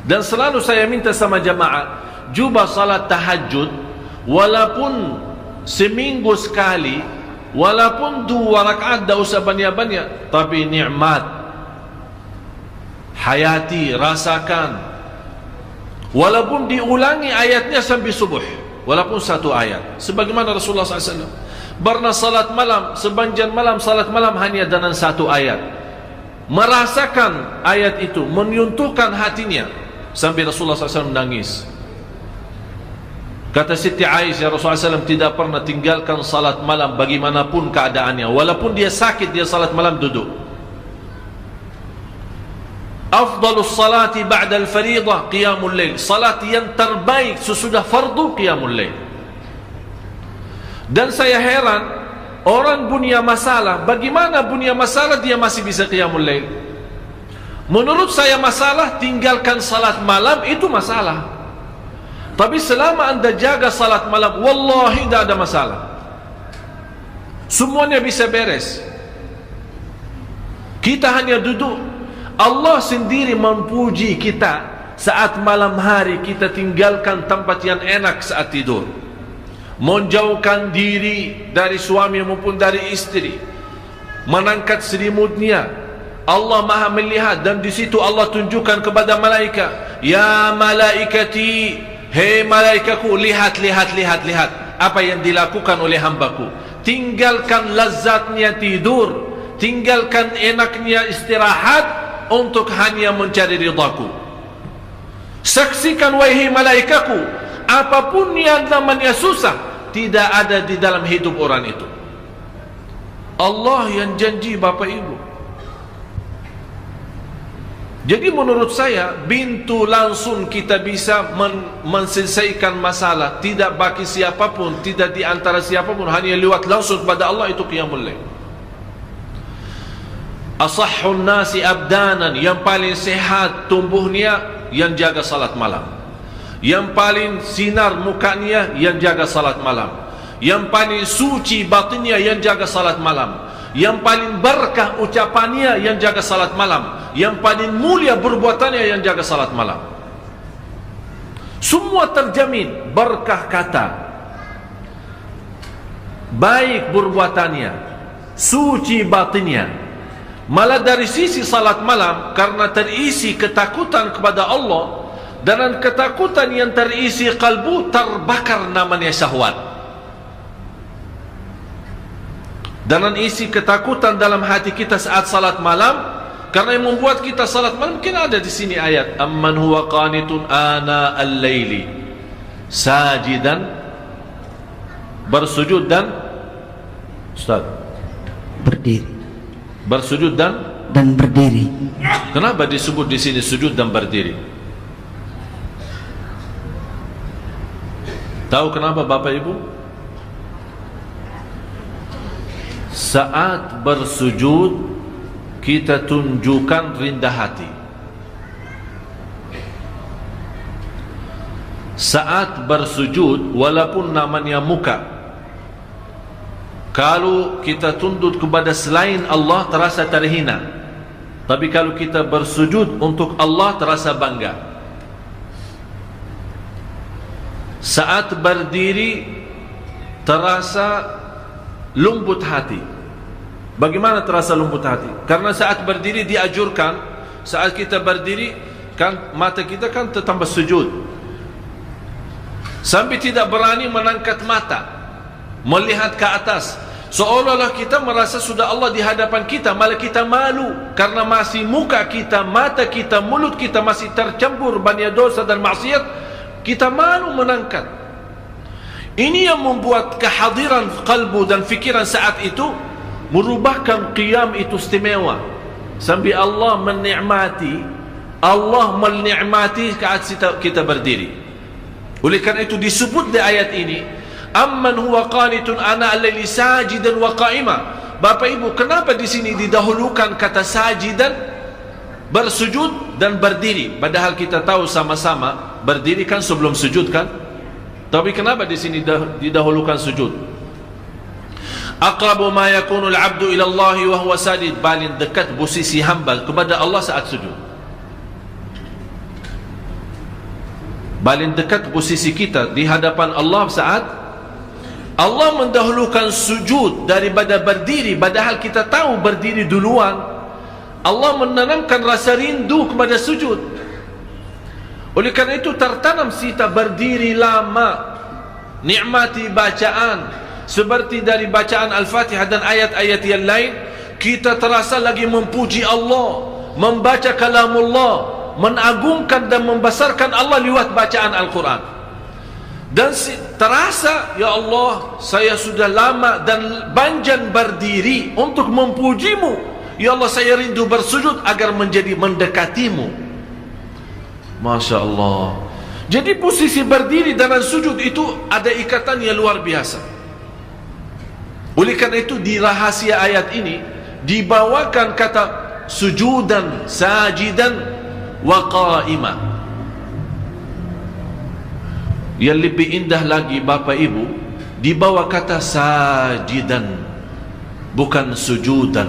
Dan selalu saya minta sama jamaah, cuba salat tahajud walaupun seminggu sekali, walaupun 2 rakaat, tak usah banyak-banyak, tapi nikmat, hayati, rasakan. Walaupun diulangi ayatnya sampai subuh, walaupun 1 ayat, sebagaimana Rasulullah SAW pernah salat malam, sepanjang malam salat malam hanya dengan 1 ayat, merasakan ayat itu, menyentuhkan hatinya, sampai Rasulullah SAW menangis. Kata Siti Aisyah, Rasulullah SAW tidak pernah tinggalkan salat malam bagaimanapun keadaannya, walaupun dia sakit, dia salat malam duduk. Afdalus salati ba'da al-fariḍah qiyamul lail, salat yang terbaik sesudah fardu qiyamul lail. Dan saya heran, orang punya masalah, bagaimana punya masalah dia masih bisa qiyamul lail? Menurut saya masalah tinggalkan salat malam itu masalah. Tapi selama anda jaga salat malam, wallahi tidak ada masalah, semuanya bisa beres. Kita hanya duduk, Allah sendiri memuji kita saat malam hari kita tinggalkan tempat yang enak saat tidur, menjauhkan diri dari suami maupun dari istri, mengangkat selimutnya. Allah Maha melihat, dan di situ Allah tunjukkan kepada malaikat, ya malaikati, hei malaikatku, lihat, lihat, lihat, lihat apa yang dilakukan oleh hambaku. Tinggalkan lazatnya tidur, tinggalkan enaknya istirahat untuk hanya mencari ridhaku. Saksikan wahai malaikatku, apapun yang namanya susah tidak ada di dalam hidup orang itu. Allah yang janji, Bapak Ibu. Jadi menurut saya, pintu langsung kita bisa menyelesaikan masalah, tidak bagi siapapun, tidak di antara siapapun, hanya lewat langsung kepada Allah, itu qiyamul lail. Asahhun nasi abdanan, yang paling sehat tubuhnya yang jaga salat malam, yang paling sinar mukanya yang jaga salat malam, yang paling suci batinnya yang jaga salat malam, yang paling berkah ucapannya yang jaga salat malam, yang paling mulia perbuatannya yang jaga salat malam. Semua terjamin berkah kata, baik perbuatannya, suci batinnya. Malah dari sisi salat malam, karena terisi ketakutan kepada Allah, dan ketakutan yang terisi kalbu, terbakar namanya syahwat. Dan isi ketakutan dalam hati kita saat salat malam, karena yang membuat kita salat malam, mungkin ada di sini ayat, amman huwa qanitun ana al-laili sajidan, bersujud dan Ustaz berdiri, bersujud dan berdiri. Kenapa disebut di sini sujud dan berdiri? Tahu kenapa Bapak Ibu? Saat bersujud kita tunjukkan rendah hati. Saat bersujud, walaupun namanya muka, kalau kita tunduk kepada selain Allah terasa terhina, tapi kalau kita bersujud untuk Allah terasa bangga. Saat berdiri terasa lembut hati. Bagaimana terasa lembut hati? Karena saat berdiri dianjurkan, saat kita berdiri kan mata kita kan tambah sujud, sampai tidak berani mengangkat mata melihat ke atas, seolah-olah kita merasa sudah Allah di hadapan kita, malah kita malu karena masih muka kita, mata kita, mulut kita masih tercampur banyak dosa dan maksiat, kita malu mengangkat. Ini yang membuat kehadiran kalbu dan fikiran saat itu merubahkan qiyam itu istimewa, sampai Allah menikmati saat kita berdiri. Oleh karena itu disebut di ayat ini, amman huwa qanitun ana al-laili sajidan wa qa'ima. Bapak Ibu, kenapa di sini didahulukan kata sajidan, bersujud dan berdiri, padahal kita tahu sama-sama berdiri kan sebelum sujud kan? Tapi kenapa di sini didahulukan sujud? Aqrabu ma yakunu al-'abdu ila Allah wa huwa sajid, paling dekat posisi hamba kepada Allah saat sujud. paling dekat posisi kita di hadapan Allah saat Allah mendahulukan sujud daripada berdiri, padahal kita tahu berdiri duluan. Allah menanamkan rasa rindu kepada sujud. Oleh kerana itu tertanam kita berdiri lama, nikmati bacaan seperti dari bacaan Al-Fatihah dan ayat-ayat yang lain. Kita terasa lagi memuji Allah, membaca kalamullah, mengagungkan dan membesarkan Allah lewat bacaan Al-Quran. Dan terasa, ya Allah, saya sudah lama dan panjang berdiri untuk memujimu. Ya Allah, saya rindu bersujud agar menjadi mendekatimu. Masya Allah. Jadi posisi berdiri dan sujud itu ada ikatan yang luar biasa. Oleh karena itu di rahasia ayat ini dibawakan kata sujudan, sajidan, wa qa'imah. Yang lebih indah lagi Bapak Ibu, dibawa kata sajidan, bukan sujudan.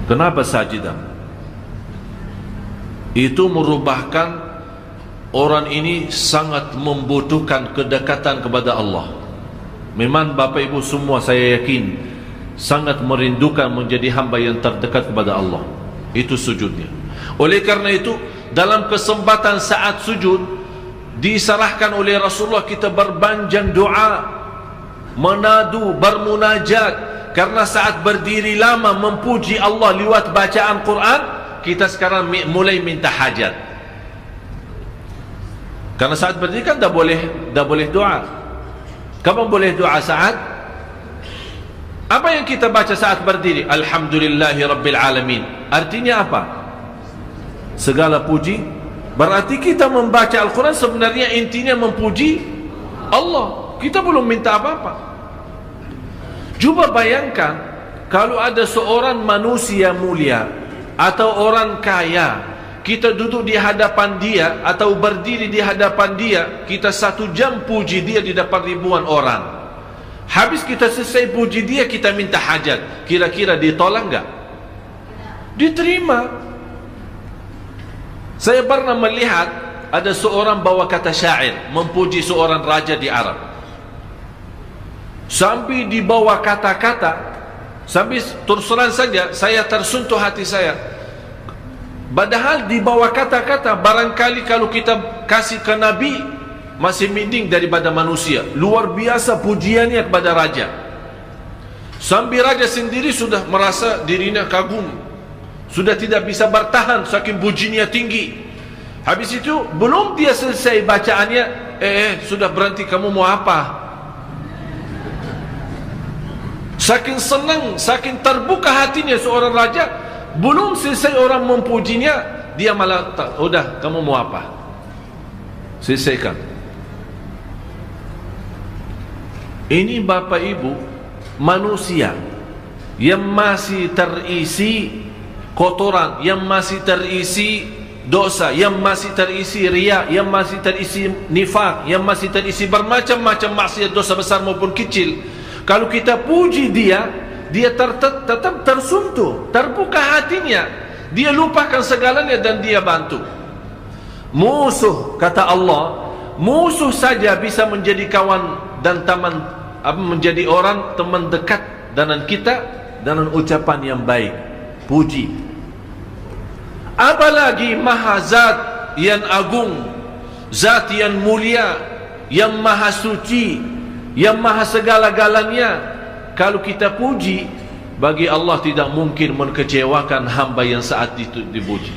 Kenapa sajidan? Itu merubahkan orang ini sangat membutuhkan kedekatan kepada Allah. Memang Bapak Ibu semua saya yakin sangat merindukan menjadi hamba yang terdekat kepada Allah. Itu sujudnya. Oleh karena itu dalam kesempatan saat sujud diserahkan oleh Rasulullah kita berpanjang doa, menadu, bermunajat. Karena saat berdiri lama memuji Allah lewat bacaan Quran, kita sekarang mulai minta hajat. Karena saat berdiri kan dah boleh doa. Kapan boleh doa saat? Apa yang kita baca saat berdiri? Alhamdulillahi Rabbil Alamin. Artinya apa? Segala puji. Berarti kita membaca Al-Quran sebenarnya intinya memuji Allah. Kita belum minta apa-apa. Cuba bayangkan kalau ada seorang manusia mulia atau orang kaya, kita duduk di hadapan dia atau berdiri di hadapan dia, kita 1 jam puji dia di depan ribuan orang. Habis kita selesai puji dia, kita minta hajat. Kira-kira ditolak enggak? Diterima. Saya pernah melihat ada seorang bawa kata syair memuji seorang raja di Arab. Sampai di bawah kata-kata, sampai terus terang saja saya tersentuh hati saya. Padahal di bawah kata-kata, barangkali kalau kita kasih ke Nabi masih mending daripada manusia. Luar biasa pujiannya kepada raja. Sampai raja sendiri sudah merasa dirinya kagum, sudah tidak bisa bertahan saking pujinya tinggi. Habis itu belum dia selesai bacaannya, sudah berhenti, kamu mau apa? Saking senang, saking terbuka hatinya seorang raja, belum selesai orang memujinya, dia malah udah, kamu mau apa? Selesaikan. Ini Bapak Ibu manusia yang masih terisi kotoran, yang masih terisi dosa, yang masih terisi riya, yang masih terisi nifak, yang masih terisi bermacam-macam maksiat, dosa besar maupun kecil. Kalau kita puji dia, dia tetap tersentuh, terbuka hatinya, dia lupakan segalanya dan dia bantu. Musuh, kata Allah, musuh saja bisa menjadi kawan dan teman, menjadi orang teman dekat dengan kita dengan ucapan yang baik, puji. Apalagi maha zat yang agung, zat yang mulia, yang maha suci, yang maha segala-galanya. Kalau kita puji, bagi Allah tidak mungkin mengecewakan hamba yang saat itu dipuji.